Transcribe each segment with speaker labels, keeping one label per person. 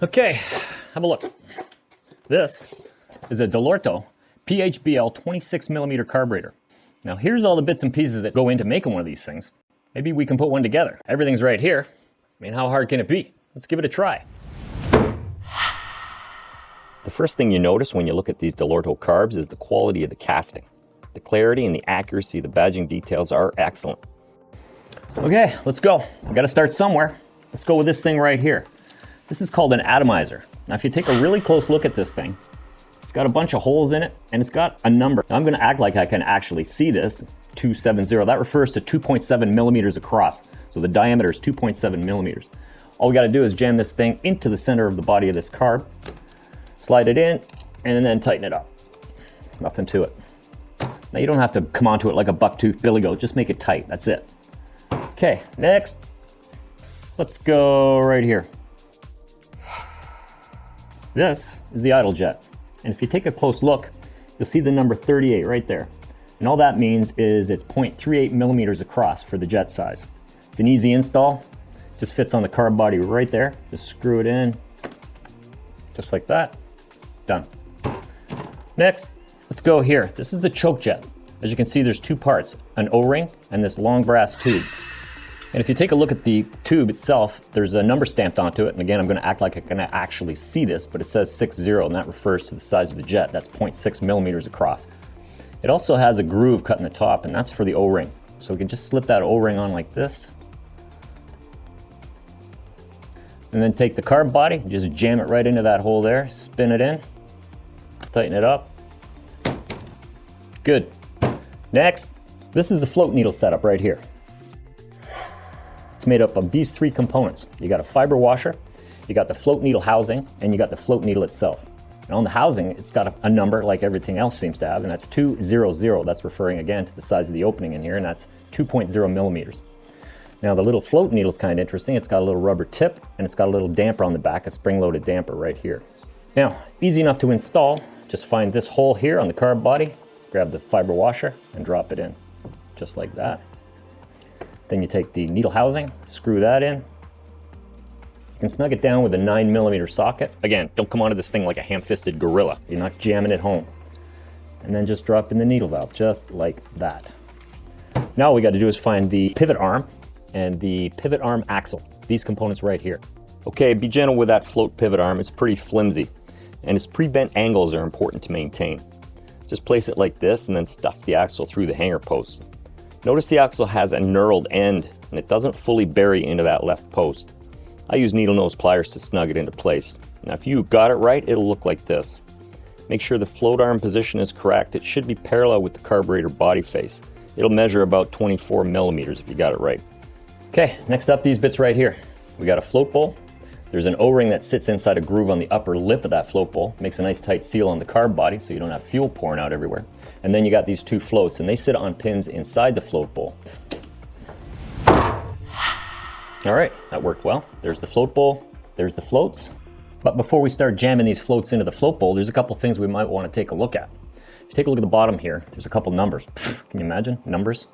Speaker 1: Okay, have a look. This is a Dellorto PHBL 26mm carburetor. Now here's all the bits and pieces that go into making one of these things. Maybe we can put one together. Everything's right here. I mean, how hard can it be? Let's give it a try.
Speaker 2: The first thing you notice when you look at these Dellorto carbs is the quality of the casting. The clarity and the accuracy of the badging details are excellent.
Speaker 1: Okay, let's go. We gotta start somewhere. Let's go with this thing right here. This is called an atomizer. Now if you take a really close look at this thing, it's got a bunch of holes in it and it's got a number. Now I'm gonna act like I can actually see this, 270. That refers to 2.7 millimeters across. So the diameter is 2.7 millimeters. All we gotta do is jam this thing into the center of the body of this carb, slide it in, and then tighten it up. Nothing to it. Now you don't have to come onto it like a buck-toothed billy goat, just make it tight, that's it. Okay, next, let's go right here. This is the idle jet. And if you take a close look, you'll see the number 38 right there. And all that means is it's 0.38 millimeters across for the jet size. It's an easy install, just fits on the carb body right there. Just screw it in, just like that, done. Next, let's go here. This is the choke jet. As you can see, there's two parts, an O-ring and this long brass tube. And if you take a look at the tube itself, there's a number stamped onto it. And again, I'm gonna act like I can actually see this, but it says 60, and that refers to the size of the jet. That's 0.6 millimeters across. It also has a groove cut in the top, and that's for the O-ring. So we can just slip that O-ring on like this. And then take the carb body, just jam it right into that hole there, spin it in, tighten it up. Good. Next, this is the float needle setup right here. It's made up of these three components. You got a fiber washer, you got the float needle housing, and you got the float needle itself. And on the housing, it's got a number like everything else seems to have, and that's 200. That's referring again to the size of the opening in here, and that's 2.0 millimeters. Now the little float needle is kind of interesting. It's got a little rubber tip, and it's got a little damper on the back, a spring-loaded damper right here. Now, easy enough to install. Just find this hole here on the carb body, grab the fiber washer, and drop it in, just like that. Then you take the needle housing, screw that in. You can snug it down with a 9mm socket. Again, don't come onto this thing like a ham-fisted gorilla. You're not jamming it home. And then just drop in the needle valve, just like that. Now all we got to do is find the pivot arm and the pivot arm axle. These components right here.
Speaker 2: Okay, be gentle with that float pivot arm. It's pretty flimsy, and its pre-bent angles are important to maintain. Just place it like this and then stuff the axle through the hanger posts. Notice the axle has a knurled end and it doesn't fully bury into that left post. I use needle nose pliers to snug it into place. Now if you got it right, it'll look like this. Make sure the float arm position is correct. It should be parallel with the carburetor body face. It'll measure about 24 millimeters if you got it right.
Speaker 1: Okay, next up, these bits right here. We got a float bowl. There's an O-ring that sits inside a groove on the upper lip of that float bowl. Makes a nice tight seal on the carb body so you don't have fuel pouring out everywhere. And then you got these two floats, and they sit on pins inside the float bowl. All right, that worked well. There's the float bowl, there's the floats. But before we start jamming these floats into the float bowl, there's a couple things we might want to take a look at. If you take a look at the bottom here, there's a couple numbers. Can you imagine? Numbers.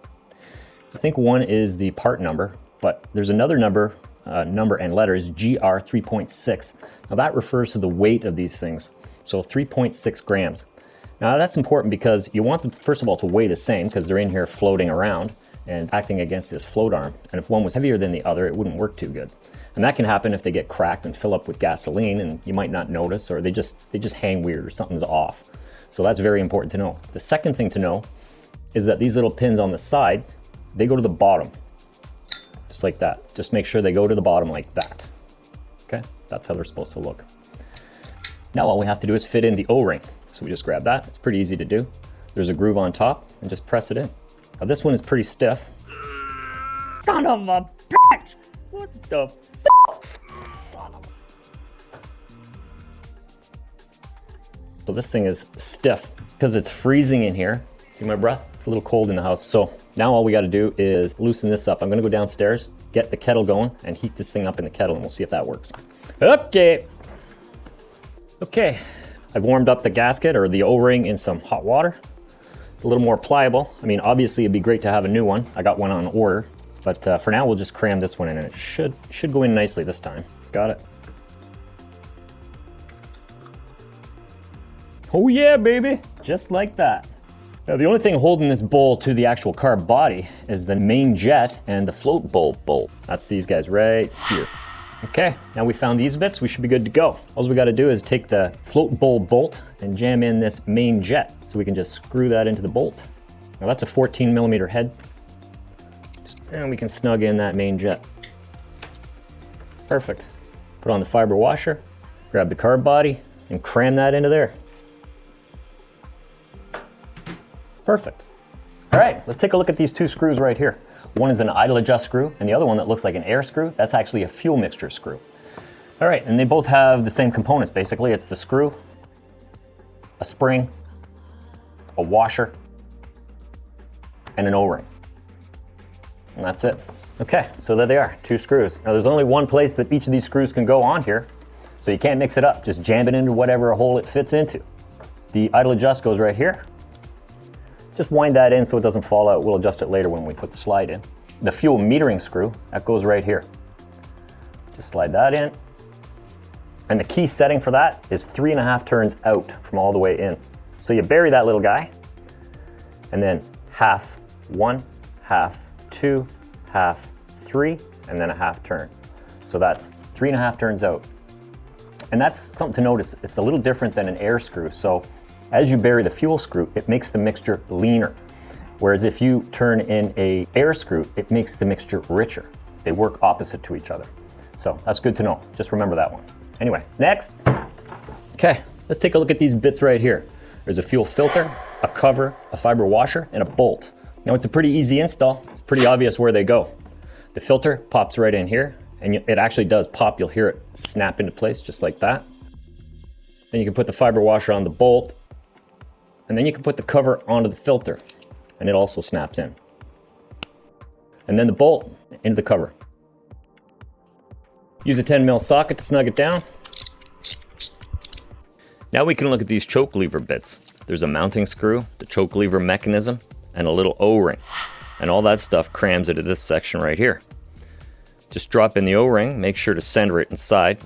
Speaker 1: I think one is the part number, but there's another number and letters, GR 3.6. Now that refers to the weight of these things. So 3.6 grams. Now that's important because you want them, first of all, to weigh the same because they're in here floating around and acting against this float arm. And if one was heavier than the other, it wouldn't work too good. And that can happen if they get cracked and fill up with gasoline and you might not notice, or they just hang weird or something's off. So that's very important to know. The second thing to know is that these little pins on the side, they go to the bottom, just like that. Just make sure they go to the bottom like that. Okay, that's how they're supposed to look. Now all we have to do is fit in the O-ring. So we just grab that, it's pretty easy to do. There's a groove on top and just press it in. Now this one is pretty stiff. Son of a bitch! What the f***? So this thing is stiff because it's freezing in here. See my breath? It's a little cold in the house. So now all we gotta do is loosen this up. I'm gonna go downstairs, get the kettle going, and heat this thing up in the kettle, and we'll see if that works. Okay. Okay. I've warmed up the gasket or the O-ring in some hot water. It's a little more pliable. I mean, obviously it'd be great to have a new one. I got one on order, but for now we'll just cram this one in and it should go in nicely this time. It's got it. Oh yeah, baby, just like that. Now the only thing holding this bowl to the actual carb body is the main jet and the float bowl bolt. That's these guys right here. Okay, now we found these bits, we should be good to go. All we gotta do is take the float bowl bolt and jam in this main jet. So we can just screw that into the bolt. Now that's a 14mm head. And we can snug in that main jet. Perfect. Put on the fiber washer, grab the carb body, and cram that into there. Perfect. All right, let's take a look at these two screws right here. One is an idle adjust screw, and the other one that looks like an air screw, that's actually a fuel mixture screw. All right, and they both have the same components, basically. It's the screw, a spring, a washer, and an O-ring. And that's it. Okay, so there they are, two screws. Now there's only one place that each of these screws can go on here, so you can't mix it up. Just jam it into whatever hole it fits into. The idle adjust goes right here. Just wind that in so it doesn't fall out. We'll adjust it later when we put the slide in. The fuel metering screw, that goes right here. Just slide that in. And the key setting for that is 3.5 turns out from all the way in. So you bury that little guy, and then half, 1, half, 2, half, 3, and then a half turn. So that's 3.5 turns out. And that's something to notice. It's a little different than an air screw. So as you bury the fuel screw, it makes the mixture leaner. Whereas if you turn in an air screw, it makes the mixture richer. They work opposite to each other. So that's good to know. Just remember that one. Anyway, next. Okay, let's take a look at these bits right here. There's a fuel filter, a cover, a fiber washer, and a bolt. Now it's a pretty easy install. It's pretty obvious where they go. The filter pops right in here, and it actually does pop. You'll hear it snap into place just like that. Then you can put the fiber washer on the bolt, and then you can put the cover onto the filter, and it also snaps in. And then the bolt into the cover. Use a 10mm socket to snug it down.
Speaker 2: Now we can look at these choke lever bits. There's a mounting screw, the choke lever mechanism, and a little O-ring. And all that stuff crams into this section right here. Just drop in the O-ring, make sure to center it inside,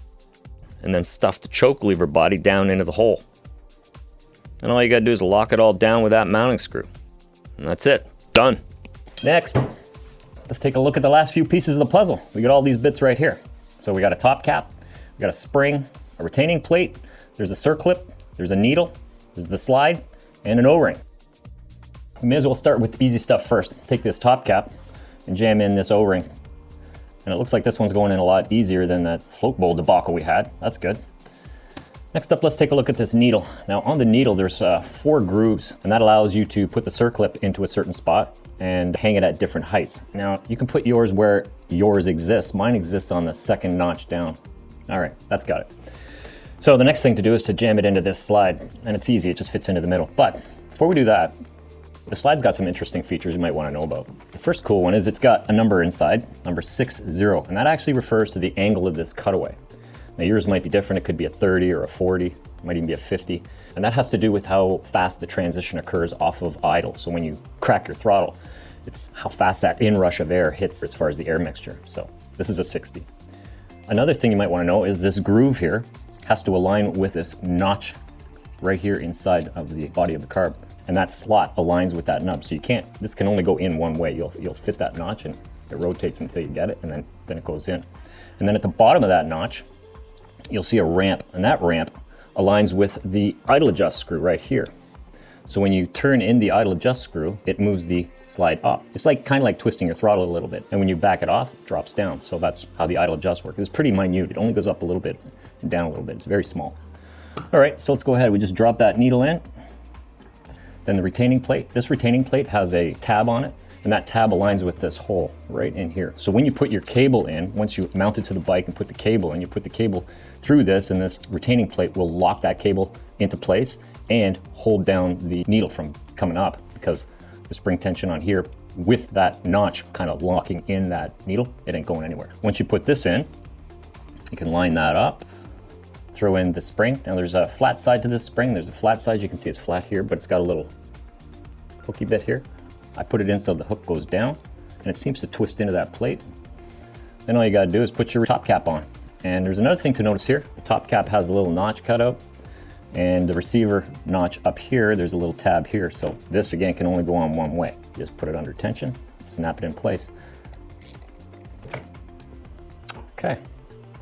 Speaker 2: and then stuff the choke lever body down into the hole. And all you gotta do is lock it all down with that mounting screw. And that's it, done.
Speaker 1: Next, let's take a look at the last few pieces of the puzzle. We got all these bits right here. So we got a top cap, we got a spring, a retaining plate, there's a circlip, there's a needle, there's the slide, and an O-ring. We may as well start with the easy stuff first. Take this top cap and jam in this O-ring. And it looks like this one's going in a lot easier than that float bowl debacle we had. That's good. Next up, let's take a look at this needle. Now on the needle, there's 4 grooves, and that allows you to put the circlip into a certain spot and hang it at different heights. Now you can put yours where yours exists. Mine exists on the second notch down. All right, that's got it. So the next thing to do is to jam it into this slide, and it's easy, it just fits into the middle. But before we do that, the slide's got some interesting features you might want to know about. The first cool one is it's got a number inside, number 60, and that actually refers to the angle of this cutaway. Now yours might be different, it could be a 30 or a 40, it might even be a 50, and that has to do with how fast the transition occurs off of idle. So when you crack your throttle, it's how fast that inrush of air hits as far as the air mixture. So this is a 60. Another thing you might want to know is this groove here has to align with this notch right here inside of the body of the carb. And that slot aligns with that nub. So you can't, this can only go in one way. You'll fit that notch and it rotates until you get it, and then it goes in. And then at the bottom of that notch, you'll see a ramp, and that ramp aligns with the idle adjust screw right here. So when you turn in the idle adjust screw, it moves the slide up. It's like kind of like twisting your throttle a little bit. And when you back it off, it drops down. So that's how the idle adjust works. It's pretty minute. It only goes up a little bit and down a little bit. It's very small. All right, so let's go ahead. We just drop that needle in. Then the retaining plate. This retaining plate has a tab on it, and that tab aligns with this hole right in here. So when you put your cable in, once you mount it to the bike and put the cable in, you put the cable through this, and this retaining plate will lock that cable into place and hold down the needle from coming up, because the spring tension on here with that notch kind of locking in that needle, it ain't going anywhere. Once you put this in, you can line that up, throw in the spring. Now there's a flat side to this spring. There's a flat side, you can see it's flat here, but it's got a little hooky bit here. I put it in so the hook goes down, and it seems to twist into that plate. Then all you gotta do is put your top cap on. And there's another thing to notice here. The top cap has a little notch cut out, And the receiver notch up here, there's a little tab here. So this again can only go on one way. Just put it under tension, snap it in place. Okay,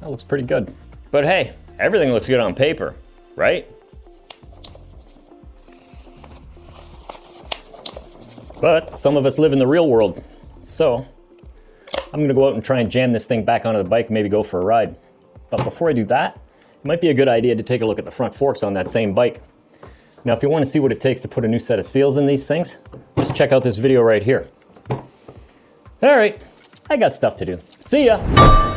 Speaker 1: that looks pretty good. But hey, everything looks good on paper, right? But some of us live in the real world. So I'm gonna go out and try and jam this thing back onto the bike, maybe go for a ride. But before I do that, it might be a good idea to take a look at the front forks on that same bike. Now, if you want to see what it takes to put a new set of seals in these things, just check out this video right here. All right, I got stuff to do. See ya.